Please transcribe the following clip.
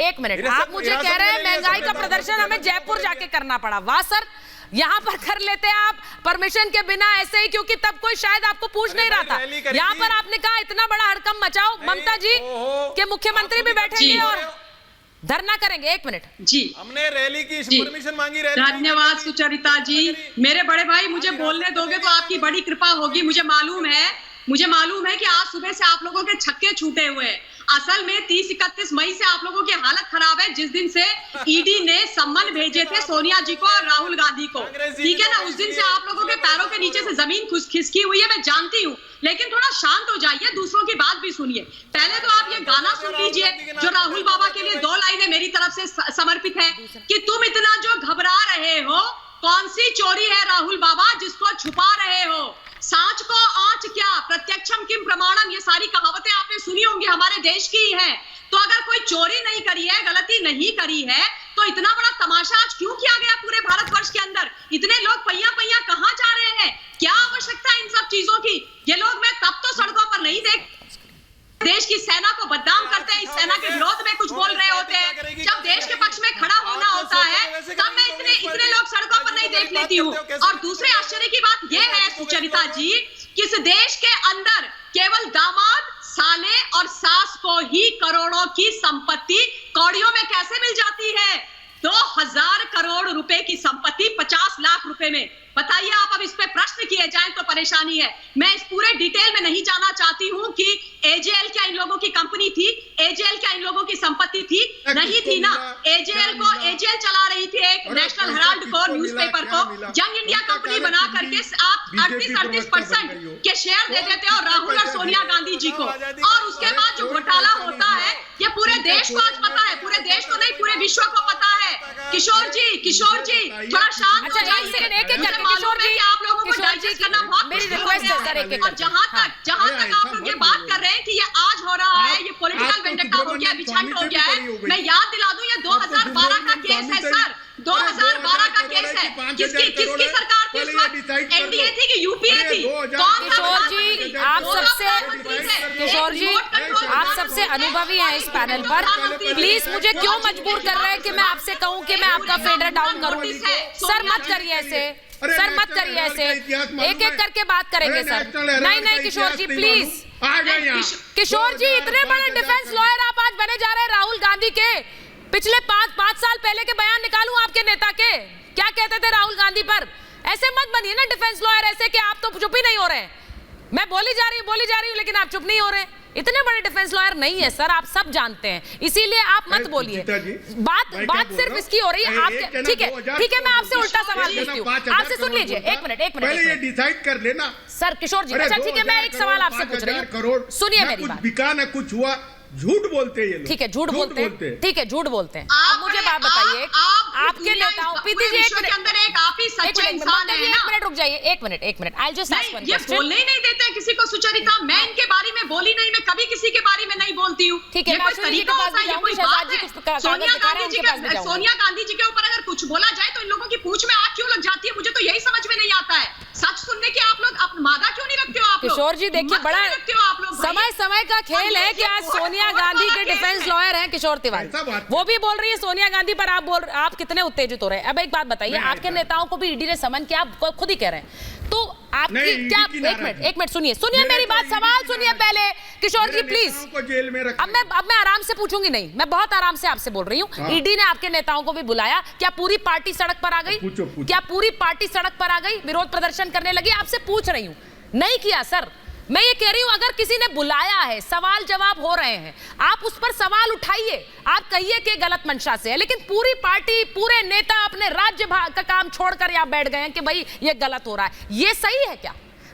एक मिनट, आप मुझे कह रहे हैं महंगाई का प्रदर्शन हमें जयपुर जाके करना पड़ा। वाह सर, यहाँ पर कर लेते हैं आप परमिशन के बिना ऐसे ही, क्योंकि तब कोई शायद आपको पूछ नहीं रहा था। यहाँ पर आपने कहा इतना बड़ा हड़कंप मचाओ ममता जी के मुख्यमंत्री भी बैठेंगे और धरना करेंगे। एक मिनट जी, हमने रैली की परमिशन मांगी। धन्यवाद सुचरिता जी। मेरे बड़े भाई, मुझे बोलने दोगे तो आपकी बड़ी कृपा होगी। मुझे मालूम है कि आज सुबह से आप लोगों के छक्के छूटे हुए हैं। असल में 30-31 मई से आप लोगों की हालत खराब है, जिस दिन से ईडी ने सम्मन भेजे थे सोनिया जी को और राहुल गांधी को, ठीक है ना। उस दिन से आप लोगों के पैरों के नीचे से जमीन खिसकी हुई है, मैं जानती हूँ। लेकिन थोड़ा शांत हो जाइए, दूसरों की बात भी सुनिए। पहले तो आप ये गाना सुन लीजिए जो राहुल बाबा के लिए 2 लाइनें मेरी तरफ से समर्पित है कि तुम इतना जो घबरा रहे हो, कौन सी चोरी है राहुल बाबा जिसको छुपा रहे हो। सांच को आंच क्या, प्रत्यक्षम किम प्रमाणम, ये सारी कहावतें आपने सुनी होंगी, हमारे देश की ही है। तो अगर कोई चोरी नहीं करी है, गलती नहीं करी है, तो इतना बड़ा तमाशा आज क्यों किया गया पूरे भारतवर्ष के अंदर? इतने लोग पहिया पहिया कहां जा रहे हैं? क्या आवश्यकता है इन सब चीजों की? ये लोग मैं तब तो सड़कों पर नहीं देख, देश की सेना को बदनाम करते हैं, इस सेना के विरोध में कुछ बोल रहे होते हैं। जब देश के पक्ष में खड़ा होना होता है तब मैं इतने लोग सड़कों पर नहीं देख लेती हूँ। और दूसरे आश्चर्य की बात यह है सुचरिता जी, कि इस देश के अंदर केवल दामाद, साले और सास को ही करोड़ों की संपत्ति कौड़ियों में कैसे मिल जाती है? 2000 करोड़ रुपए की संपत्ति 50 लाख रुपए में। बताइए आप, अब इस पे प्रश्न किए जाएं तो परेशानी है। मैं इस पूरे डिटेल में नहीं जाना चाहती हूं कि एजेएल क्या इन लोगों की कंपनी थी, एजेएल क्या इन लोगों की संपत्ति थी, नहीं थी ना। एजेएल चला रही थी एक नेशनल हेराल्ड को, न्यूज़पेपर को, यंग इंडिया कंपनी बना करके आप 38% के शेयर दे देते हो राहुल और सोनिया गांधी जी को। और उसके बाद जो घोटाला होता है, ये पूरे देश को आज पता है, पूरे देश को नहीं पूरे विश्व को पता है। किशोर जी थोड़ा शांत हो जाइए। किशोर जी, आप लोगों को डाइजेस्ट करना बहुत मेरी रिक्वेस्ट है सर। और जहां तक आप लोग ये बात कर रहे हैं कि ये आज हो रहा है, ये पॉलिटिकल वेंडेटा हो गया, विछंड हो गया है, मैं याद दिला दूं, ये 2012 का केस है सर, 2012 का केस है। किसकी सरकार थी उस वक्त? एनडीए थी कि यूपीए थी? किशोर जी, आप सबसे अनुभवी हैं इस पैनल पर, प्लीज मुझे क्यों मजबूर कर रहे हैं कि मैं आपसे कहूं कि मैं आपका फेडर डाउन करूं? सर मत करिए ऐसे, सर मत करिए ऐसे, एक एक करके बात करेंगे सर। नहीं किशोर जी प्लीज। किशोर जी, इतने बड़े डिफेंस लॉयर आप आज बने जा रहे हैं राहुल गांधी के। पिछले 5 साल पहले के बयान निकालूं आपके नेता के, क्या कहते थे राहुल गांधी पर? ऐसे मत बनिए ना डिफेंस लॉयर ऐसे कि आप तो चुप ही नहीं हो रहे। मैं बोली जा रही हूँ लेकिन आप चुप नहीं हो रहे। इतने बड़े डिफेंस लॉयर नहीं है सर, आप सब जानते हैं, इसीलिए आप मत बोलिए। बात सिर्फ इसकी हो रही है आपके। ठीक है, मैं आपसे उल्टा सवाल पूछती हूँ, आपसे सुन लीजिए। एक मिनट पहले ये डिसाइड कर लेना सर। किशोर जी, अच्छा ठीक है, मैं एक सवाल आपसे पूछ रही हूँ, सुनिए मेरी बात। बिका ना कुछ हुआ, झूठ बोलते हैं ये लोग। ठीक है, झूठ बोलते हैं, ठीक है, झूठ बोलते हैं। आप मुझे बात बताइए, आपके नेताओं, प्रीति जी एक मिनट रुक जाइए, एक minute. I just ask one question. बोलने ही नहीं देते किसी को सुचरिता। मैं इनके बारे में बोली नहीं, मैं कभी किसी के बारे में नहीं बोलती हूँ। ठीक है, सोनिया गांधी जी के ऊपर अगर कुछ बोला जाए तो इन लोगों की पूंछ में आग क्यों लग जाती है? मुझे तो यही समझ में नहीं आता है। सच सुनने की आप लोग मादा क्यों नहीं रखते हो? आप किशोर जी देखिए, बड़ा समय का खेल है कि आज सोनिया गांधी के डिफेंस लॉयर हैं किशोर तिवारी, वो भी बोल रही है सोनिया गांधी पर, आप कितने उत्तेजित हो रहे हैं। अब एक बात बताइए, आपके नेताओं को भी ईडी ने समन किया, आप खुद ही कह रहे हैं, तो आपकी क्या? एक मिनट सुनिए मेरी बात, सवाल सुनिए पहले। किशोर जी प्लीज, अब मैं आराम से पूछूंगी, नहीं मैं बहुत आराम से आपसे बोल रही हूँ। ईडी ने आपके नेताओं को भी बुलाया, क्या पूरी पार्टी सड़क पर आ गई? क्या पूरी पार्टी सड़क पर आ गई, विरोध प्रदर्शन करने लगी? आपसे पूछ रही हूँ। नहीं किया सर, मैं ये कह रही हूं अगर किसी ने बुलाया है, सवाल जवाब हो रहे हैं, आप उस पर सवाल उठाइए, आप कहिए कि गलत मंशा से है। लेकिन पूरी पार्टी, पूरे नेता अपने राज्य का काम छोड़कर यहां बैठ गए हैं कि भाई ये गलत हो रहा है, ये सही है क्या?